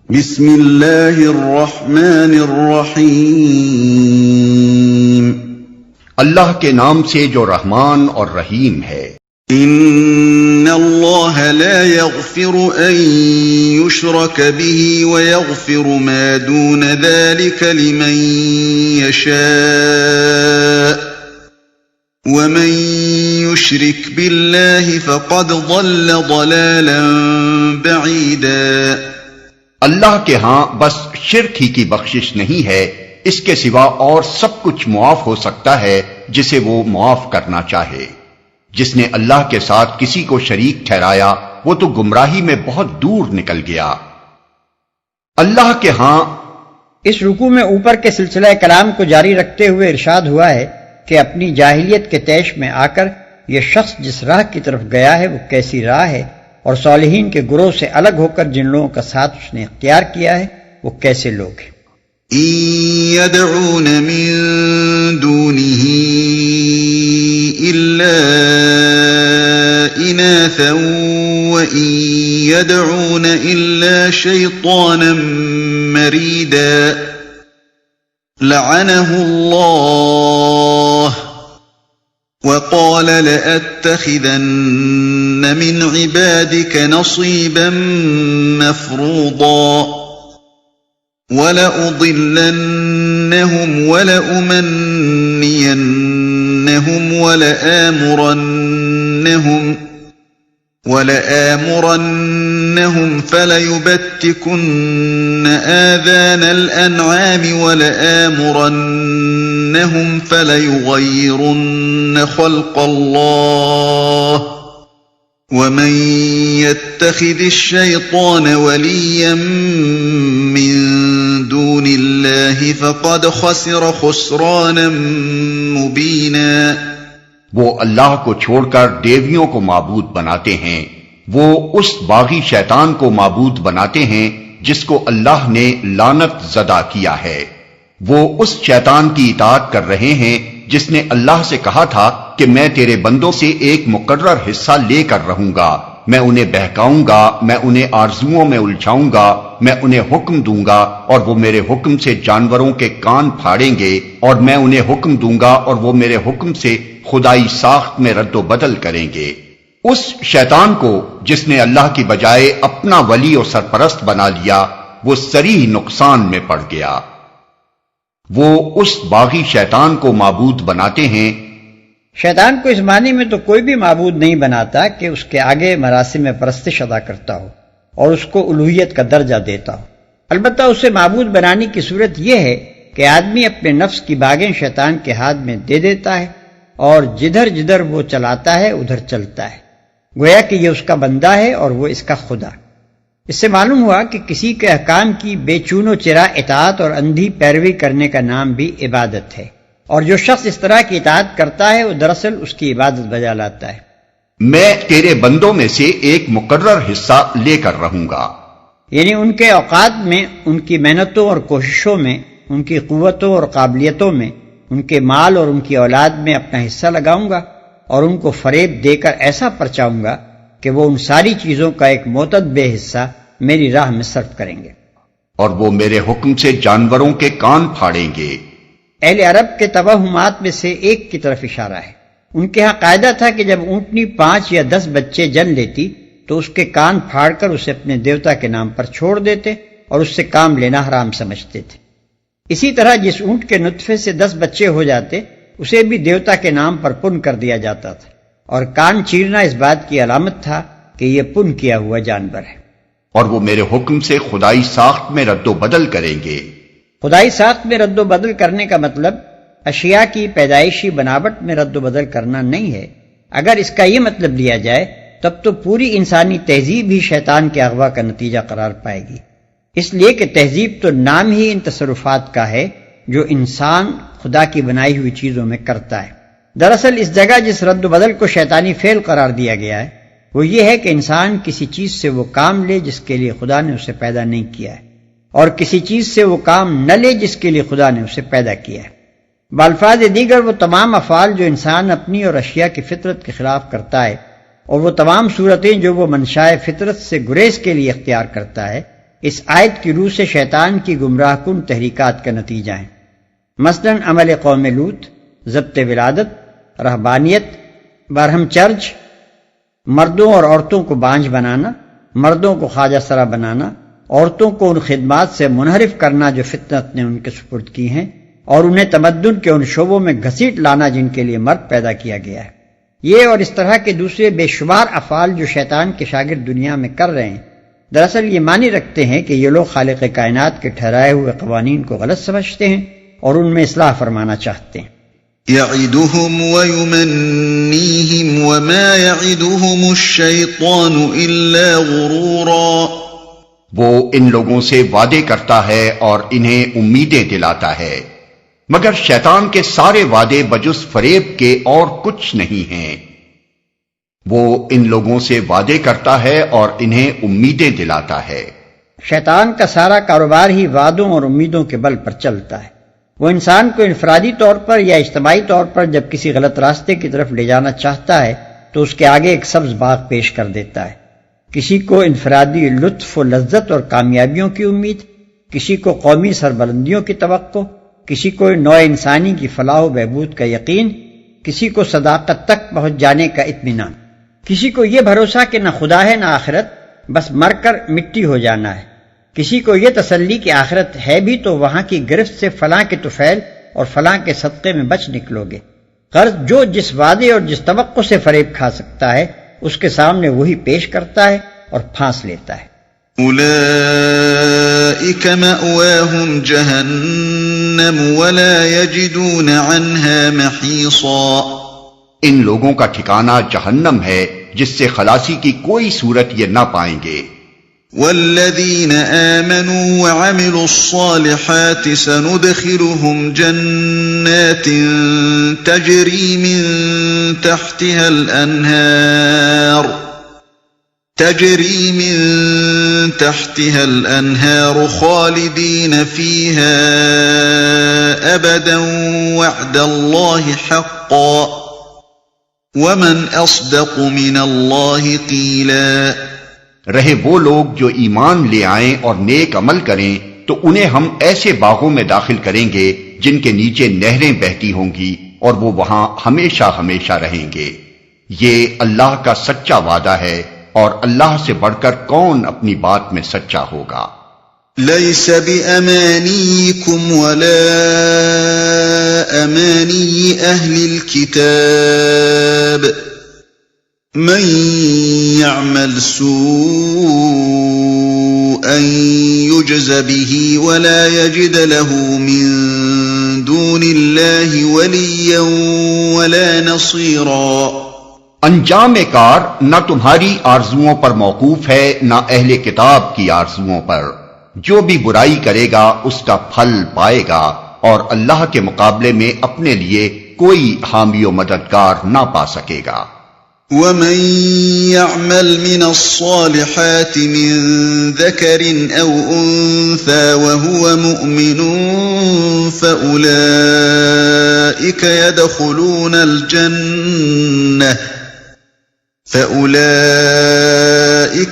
بسم اللہ الرحمن الرحیم، اللہ کے نام سے جو رحمان اور رحیم ہے۔ ان اللہ لا یغفر ان یشرک به ویغفر ما دون ذلك لمن یشاء ومن یشرک باللہ فقد ضل ضلالا بعیدا۔ اللہ کے ہاں بس شرک ہی کی بخشش نہیں ہے، اس کے سوا اور سب کچھ معاف ہو سکتا ہے جسے وہ معاف کرنا چاہے۔ جس نے اللہ کے ساتھ کسی کو شریک ٹھہرایا وہ تو گمراہی میں بہت دور نکل گیا۔ اللہ کے ہاں اس رکوع میں اوپر کے سلسلہ کلام کو جاری رکھتے ہوئے ارشاد ہوا ہے کہ اپنی جاہلیت کے طیش میں آ کر یہ شخص جس راہ کی طرف گیا ہے وہ کیسی راہ ہے، اور صالحین کے گروہ سے الگ ہو کر جن لوگوں کا ساتھ اس نے اختیار کیا ہے وہ کیسے لوگ ہیں۔ إِن يَدْعُونَ مِن دُونِهِ إِلَّا إِنَاثًا وَإِن يَدْعُونَ إِلَّا شَيْطَانًا مَّرِيدًا لَعَنَهُ اللَّهُ وَقَالَ لَأَتَّخِذَنَّ مِنْ عِبَادِكَ نَصِيبًا مَّفْرُوضًا وَلَأُضِلَّنَّهُمْ وَلَأُمَنِّيَنَّهُمْ وَلَآمُرَنَّهُمْ فَلَيُبَتِّكُنَّ آذَانَ الْأَنْعَامِ وَلَآمُرَنَّهُمْ فَلَيُغَيِّرُنَّ خَلْقَ اللَّهِ وَمَن يَتَّخِذِ الشَّيْطَانَ وَلِيًّا مِّن دُونِ اللَّهِ فَقَدْ خَسِرَ خُسْرَانًا مُّبِينًا۔ وہ اللہ کو چھوڑ کر دیویوں کو معبود بناتے ہیں، وہ اس باغی شیطان کو معبود بناتے ہیں جس کو اللہ نے لعنت زدہ کیا ہے۔ وہ اس شیطان کی اطاعت کر رہے ہیں جس نے اللہ سے کہا تھا کہ میں تیرے بندوں سے ایک مقرر حصہ لے کر رہوں گا، میں انہیں بہکاؤں گا، میں انہیں آرزوؤں میں الجھاؤں گا، میں انہیں حکم دوں گا اور وہ میرے حکم سے جانوروں کے کان پھاڑیں گے، اور میں انہیں حکم دوں گا اور وہ میرے حکم سے خدائی ساخت میں رد و بدل کریں گے۔ اس شیطان کو جس نے اللہ کی بجائے اپنا ولی اور سرپرست بنا لیا وہ صریح نقصان میں پڑ گیا۔ وہ اس باغی شیطان کو معبود بناتے ہیں۔ شیطان کو اس معنی میں تو کوئی بھی معبود نہیں بناتا کہ اس کے آگے مراسم پرستش ادا کرتا ہو اور اس کو الوہیت کا درجہ دیتا ہو۔ البتہ اسے معبود بنانے کی صورت یہ ہے کہ آدمی اپنے نفس کی باغیں شیطان کے ہاتھ میں دے دیتا ہے اور جدھر جدھر وہ چلاتا ہے ادھر چلتا ہے، گویا کہ یہ اس کا بندہ ہے اور وہ اس کا خدا۔ اس سے معلوم ہوا کہ کسی کے احکام کی بے چون و چرا اطاعت اور اندھی پیروی کرنے کا نام بھی عبادت ہے، اور جو شخص اس طرح کی اطاعت کرتا ہے وہ دراصل اس کی عبادت بجا لاتا ہے۔ میں تیرے بندوں میں سے ایک مقرر حصہ لے کر رہوں گا، یعنی ان کے اوقات میں، ان کی محنتوں اور کوششوں میں، ان کی قوتوں اور قابلیتوں میں، ان کے مال اور ان کی اولاد میں اپنا حصہ لگاؤں گا اور ان کو فریب دے کر ایسا پرچاؤں گا کہ وہ ان ساری چیزوں کا ایک معتد بے حصہ میری راہ میں صرف کریں گے، اور وہ میرے حکم سے جانوروں کے کان پھاڑیں گے۔ اہل عرب کے توہمات میں سے ایک کی طرف اشارہ ہے۔ ان کے ہاں قاعدہ تھا کہ جب اونٹنی 5 یا 10 بچے جن لیتی تو اس کے کان پھاڑ کر اسے اپنے دیوتا کے نام پر چھوڑ دیتے اور اس سے کام لینا حرام سمجھتے تھے۔ اسی طرح جس اونٹ کے نطفے سے 10 بچے ہو جاتے اسے بھی دیوتا کے نام پر پن کر دیا جاتا تھا، اور کان چیرنا اس بات کی علامت تھا کہ یہ پن کیا ہوا جانور ہے۔ اور وہ میرے حکم سے خدائی ساخت میں رد و بدل کریں گے۔ خدائی ساخت میں رد و بدل کرنے کا مطلب اشیاء کی پیدائشی بناوٹ میں رد و بدل کرنا نہیں ہے۔ اگر اس کا یہ مطلب لیا جائے تب تو پوری انسانی تہذیب ہی شیطان کے اغوا کا نتیجہ قرار پائے گی، اس لیے کہ تہذیب تو نام ہی ان تصرفات کا ہے جو انسان خدا کی بنائی ہوئی چیزوں میں کرتا ہے۔ دراصل اس جگہ جس رد و بدل کو شیطانی فعل قرار دیا گیا ہے وہ یہ ہے کہ انسان کسی چیز سے وہ کام لے جس کے لیے خدا نے اسے پیدا نہیں کیا ہے، اور کسی چیز سے وہ کام نہ لے جس کے لیے خدا نے اسے پیدا کیا ہے۔ بالفاظ دیگر وہ تمام افعال جو انسان اپنی اور اشیاء کی فطرت کے خلاف کرتا ہے، اور وہ تمام صورتیں جو وہ منشائے فطرت سے گریز کے لیے اختیار کرتا ہے، اس آیت کی روح سے شیطان کی گمراہ کن تحریکات کا نتیجہ ہیں۔ مثلاً عمل قوم لوط، ضبط ولادت، رہبانیت، برہم چرچ، مردوں اور عورتوں کو بانجھ بنانا، مردوں کو خواجہ سرا بنانا، عورتوں کو ان خدمات سے منحرف کرنا جو فطرت نے ان کے سپرد کی ہیں، اور انہیں تمدن کے ان شعبوں میں گھسیٹ لانا جن کے لیے مرد پیدا کیا گیا ہے۔ یہ اور اس طرح کے دوسرے بے شمار افعال جو شیطان کے شاگرد دنیا میں کر رہے ہیں، دراصل یہ معنی رکھتے ہیں کہ یہ لوگ خالق کائنات کے ٹھہرائے ہوئے قوانین کو غلط سمجھتے ہیں اور ان میں اصلاح فرمانا چاہتے ہیں۔ يعدهم ويمنيهم وما يعدهم الشيطان إلا غرورا، وہ ان لوگوں سے وعدے کرتا ہے اور انہیں امیدیں دلاتا ہے، مگر شیطان کے سارے وعدے بجز فریب کے اور کچھ نہیں ہیں۔ وہ ان لوگوں سے وعدے کرتا ہے اور انہیں امیدیں دلاتا ہے۔ شیطان کا سارا کاروبار ہی وعدوں اور امیدوں کے بل پر چلتا ہے۔ وہ انسان کو انفرادی طور پر یا اجتماعی طور پر جب کسی غلط راستے کی طرف لے جانا چاہتا ہے تو اس کے آگے ایک سبز باغ پیش کر دیتا ہے۔ کسی کو انفرادی لطف و لذت اور کامیابیوں کی امید، کسی کو قومی سربلندیوں کی توقع، کسی کو نوع انسانی کی فلاح و بہبود کا یقین، کسی کو صداقت تک پہنچ جانے کا اطمینان، کسی کو یہ بھروسہ کہ نہ خدا ہے نہ آخرت، بس مر کر مٹی ہو جانا ہے، کسی کو یہ تسلی کہ آخرت ہے بھی تو وہاں کی گرفت سے فلاں کے طفیل اور فلاں کے صدقے میں بچ نکلو گے۔ غرض جو جس وعدے اور جس توقع سے فریب کھا سکتا ہے اس کے سامنے وہی پیش کرتا ہے اور پھانس لیتا ہے۔ أولئك مأواهم جهنم ولا يجدون عنها محيصا، ان لوگوں کا ٹھکانہ جہنم ہے جس سے خلاصی کی کوئی صورت یہ نہ پائیں گے۔ والذين آمنوا وعملوا الصالحات سندخلهم جنات تجري من تحتها الأنهار خالدين فيها أبدا وعد الله حقا ومن أصدق من الله قيلا، رہے وہ لوگ جو ایمان لے آئیں اور نیک عمل کریں تو انہیں ہم ایسے باغوں میں داخل کریں گے جن کے نیچے نہریں بہتی ہوں گی اور وہ وہاں ہمیشہ ہمیشہ رہیں گے۔ یہ اللہ کا سچا وعدہ ہے اور اللہ سے بڑھ کر کون اپنی بات میں سچا ہوگا۔ ليس بأمانيكم ولا أماني أهل الكتاب من يعمل سوءا يجز به ولا يجد له من دون الله وليا ولا نصيرا، انجام کار نہ تمہاری آرزوؤں پر موقوف ہے نہ اہل کتاب کی آرزوؤں پر، جو بھی برائی کرے گا اس کا پھل پائے گا اور اللہ کے مقابلے میں اپنے لیے کوئی حامی و مددگار نہ پا سکے گا۔ ومن يعمل من الصالحات من ذكر أو أنثى وهو مؤمن فأولئك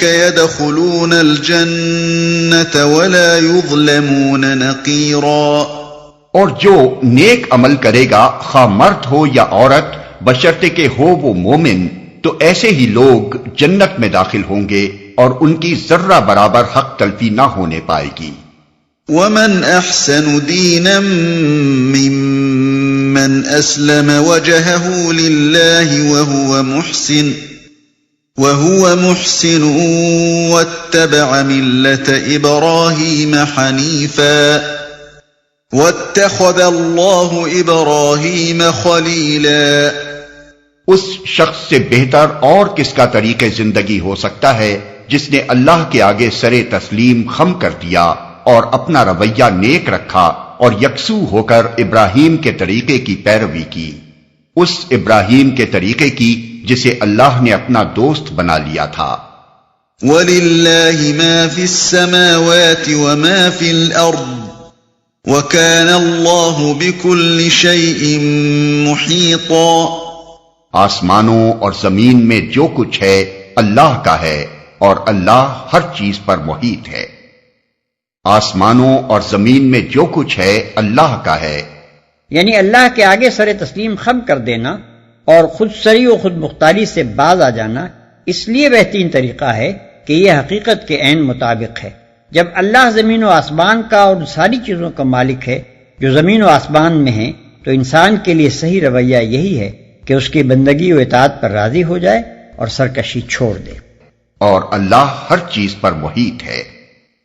يدخلون الجنة ولا يظلمون نقيرا، اور جو نیک عمل کرے گا خواہ مرد ہو یا عورت بشرطے کہ ہو وہ مومن، تو ایسے ہی لوگ جنت میں داخل ہوں گے اور ان کی ذرہ برابر حق تلفی نہ ہونے پائے گی۔ ومن احسن دینا ممن اسلم وجهه لله وهو محسن واتبع ملة ابراهيم حنيفا واتخذ الله ابراهيم خليلا، اس شخص سے بہتر اور کس کا طریق زندگی ہو سکتا ہے جس نے اللہ کے آگے سرے تسلیم خم کر دیا اور اپنا رویہ نیک رکھا اور یکسو ہو کر ابراہیم کے طریقے کی پیروی کی، اس ابراہیم کے طریقے کی جسے اللہ نے اپنا دوست بنا لیا تھا۔ وَلِلَّهِ مَا فِي السَّمَاوَاتِ وَمَا فِي الْأَرْضِ وَكَانَ اللَّهُ بِكُلِّ شَيْءٍ مُحِيطًا، آسمانوں اور زمین میں جو کچھ ہے اللہ کا ہے اور اللہ ہر چیز پر محیط ہے۔ آسمانوں اور زمین میں جو کچھ ہے اللہ کا ہے۔ یعنی اللہ کے آگے سر تسلیم خم کر دینا اور خود سری و خود مختاری سے باز آ جانا اس لیے بہترین طریقہ ہے کہ یہ حقیقت کے عین مطابق ہے۔ جب اللہ زمین و آسمان کا اور ساری چیزوں کا مالک ہے جو زمین و آسمان میں ہیں، تو انسان کے لیے صحیح رویہ یہی ہے کہ اس کی بندگی و اطاعت پر راضی ہو جائے اور سرکشی چھوڑ دے۔ اور اللہ ہر چیز پر محیط ہے۔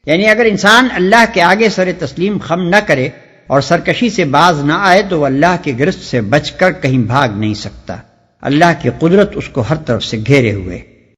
یعنی اگر انسان اللہ کے آگے سر تسلیم خم نہ کرے اور سرکشی سے باز نہ آئے تو وہ اللہ کی گرفت سے بچ کر کہیں بھاگ نہیں سکتا۔ اللہ کی قدرت اس کو ہر طرف سے گھیرے ہوئے۔